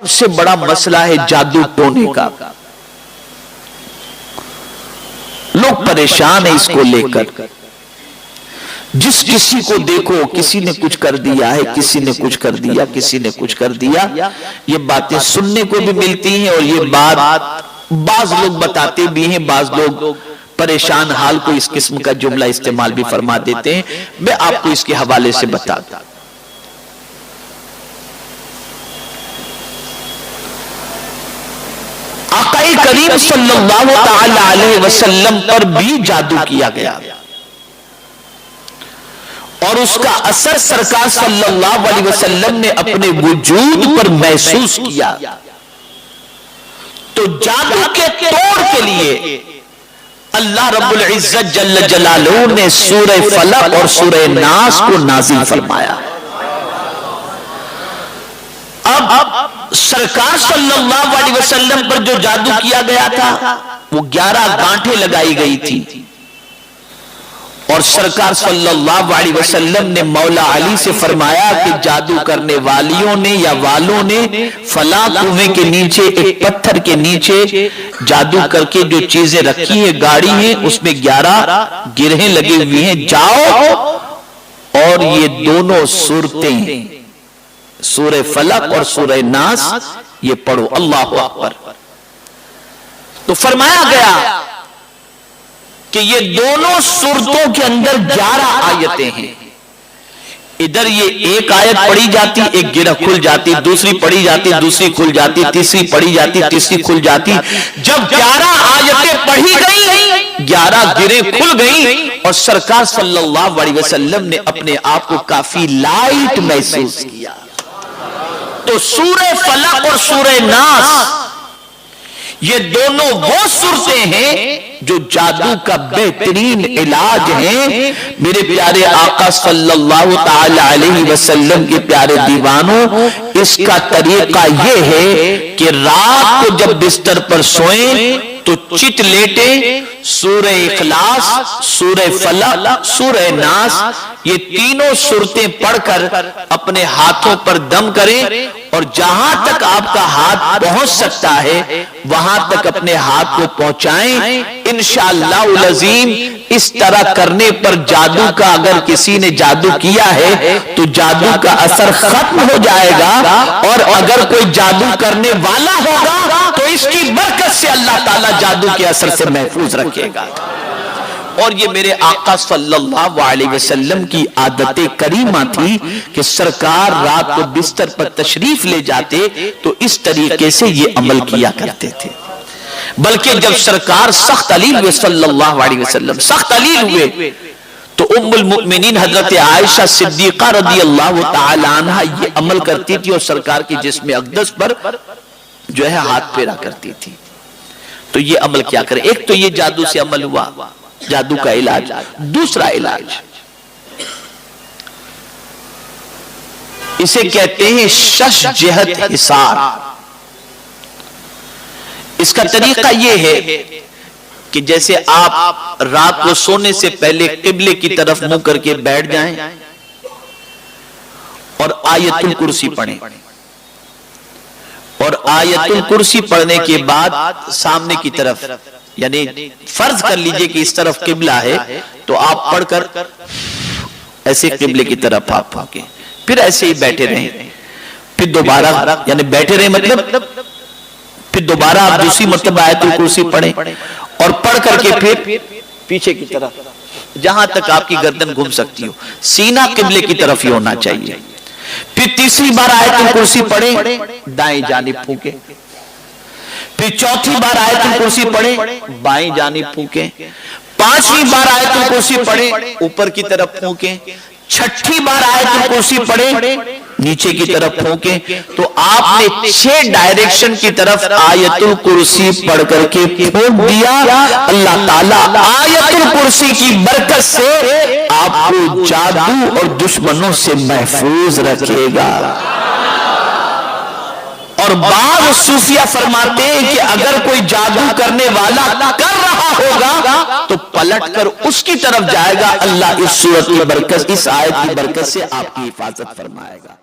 سب سے بڑا مسئلہ ہے جادو ٹونے کا. لوگ پریشان ہیں اس کو لے کر. جس کسی کو دیکھو کسی نے کچھ کر دیا ہے, کسی نے کچھ کر دیا, کسی نے کچھ کر دیا. یہ باتیں سننے کو بھی ملتی ہیں اور یہ بات بعض لوگ بتاتے بھی ہیں, بعض لوگ پریشان حال کو اس قسم کا جملہ استعمال بھی فرما دیتے ہیں. میں آپ کو اس کے حوالے سے بتا دوں. آقا کریم صلی اللہ تعالی علیہ وسلم پر بھی جادو کیا گیا اور اس کا اثر سرکار صلی اللہ علیہ وسلم نے اپنے وجود پر محسوس کیا. تو جادو کے توڑ کے لیے اللہ رب العزت جل جلالہ نے سورہ فلق اور سورہ ناس کو نازل فرمایا. اب سرکار صلی اللہ علیہ وسلم پر جو جادو کیا گیا تھا وہ 11 گانٹھیں لگائی گئی تھی اور سرکار صلی اللہ علیہ وسلم نے مولا علی سے فرمایا کہ جادو کرنے والیوں نے یا والوں نے فلاں کنویں کے نیچے ایک پتھر کے نیچے جادو کر کے جو چیزیں رکھی ہیں گاڑی ہیں اس میں 11 گرہیں لگے ہوئی ہیں, جاؤ اور یہ دونوں سورتیں سورہ فلق اور سورہ ناس یہ پڑھو. اللہ اکبر. تو فرمایا گیا کہ یہ دونوں سورتوں کے اندر 11 آیتیں ہیں. ادھر یہ ایک آیت پڑھی جاتی, ایک گرہ کھل جاتی, دوسری پڑھی جاتی, دوسری کھل جاتی, تیسری پڑھی جاتی, تیسری کھل جاتی. جب 11 آیتیں پڑھی گئی 11 گرہیں کھل گئی اور سرکار صلی اللہ علیہ وسلم نے اپنے آپ کو کافی لائٹ محسوس کیا. تو سورہ فلق اور سورہ ناس یہ دونوں وہ سورتیں ہیں جو جادو کا بہترین علاج ہیں. میرے پیارے آقا صلی اللہ تعالی علیہ وسلم کے پیارے دیوانوں, اس کا طریقہ یہ ہے کہ رات کو جب بستر پر سوئیں تو چت لیٹیں, سورہ اخلاص, سورہ فلق, سورہ ناس یہ تینوں سورتیں پڑھ کر اپنے ہاتھوں پر دم کریں اور جہاں تک آپ کا ہاتھ پہنچ سکتا ہے وہاں تک اپنے ہاتھ کو پہنچائیں. انشاءاللہ العظیم اس طرح کرنے پر جادو کا, اگر کسی نے جادو کیا ہے تو جادو کا اثر ختم ہو جائے گا, اور اگر کوئی جادو کرنے والا ہوگا تو اس کی برکت سے اللہ تعالیٰ جادو کے اثر سے محفوظ رکھے گا. اور یہ میرے آقا صلی اللہ علیہ وسلم کی عادت کریمہ تھی کہ سرکار رات کو بستر پر تشریف لے جاتے تو اس طریقے سے یہ عمل کیا کرتے تھے. بلکہ جب سرکار سخت علیل ہوئے صلی اللہ علیہ وسلم سخت علیل ہوئے تو ام المؤمنین حضرت عائشہ صدیقہ رضی اللہ تعالی عنہ یہ عمل کرتی تھی اور سرکار کی جسم اقدس پر جو ہے ہاتھ پھیرا کرتی تھی. تو یہ عمل کیا کرے. ایک تو یہ جادو سے عمل ہوا, جادو کا علاج. دوسرا علاج اسے کہتے ہیں شش جہت حصار. اس کا طریقہ یہ ہے کہ جیسے آپ رات کو سونے سے پہلے قبلے کی طرف منہ کر کے بیٹھ جائیں اور آیت الکرسی پڑھیں, اور آیت الکرسی پڑھنے کے بعد سامنے کی طرف, یعنی فرض کر لیجئے کہ اس طرف قبلہ ہے تو آپ پڑھ کر ایسے قبلے کی طرف آپ پھونکیں, پھر ایسے ہی بیٹھے رہیں, پھر دوبارہ یعنی بیٹھے رہیں مطلب پھر دوبارہ آپ دوسری مرتبہ آیت الکرسی پڑھیں اور پڑھ کر کے پھر پیچھے کی طرف جہاں تک آپ کی گردن گھوم سکتی ہو, سینہ قبلے کی طرف ہی ہونا چاہیے. پھر تیسری بار آیت الکرسی پڑھیں, دائیں جانب پھونکیں. پھر چوتھی بار آیت الکرسی پڑھیں, بائیں جانب پھونکیں. پانچویں بار آیت الکرسی پڑھیں, اوپر کی طرف پھونکیں. چھٹی بار آیت الکرسی پڑھیں, نیچے کی طرف پھونکیں. تو آپ نے 6 ڈائریکشن کی طرف آیت الکرسی پڑھ کر کے پھونک دیا. اللہ تعالیٰ آیت الکرسی کی برکت سے آپ کو جادو اور دشمنوں سے محفوظ رکھے گا. اور بعض صوفیہ فرماتے ہیں کہ اگر کوئی جادو کرنے والا کر رہا ہوگا تو پلٹ کر اس کی طرف جائے گا, اللہ اس صورت کی برکت, اس آیت کی برکت سے آپ کی حفاظت فرمائے گا.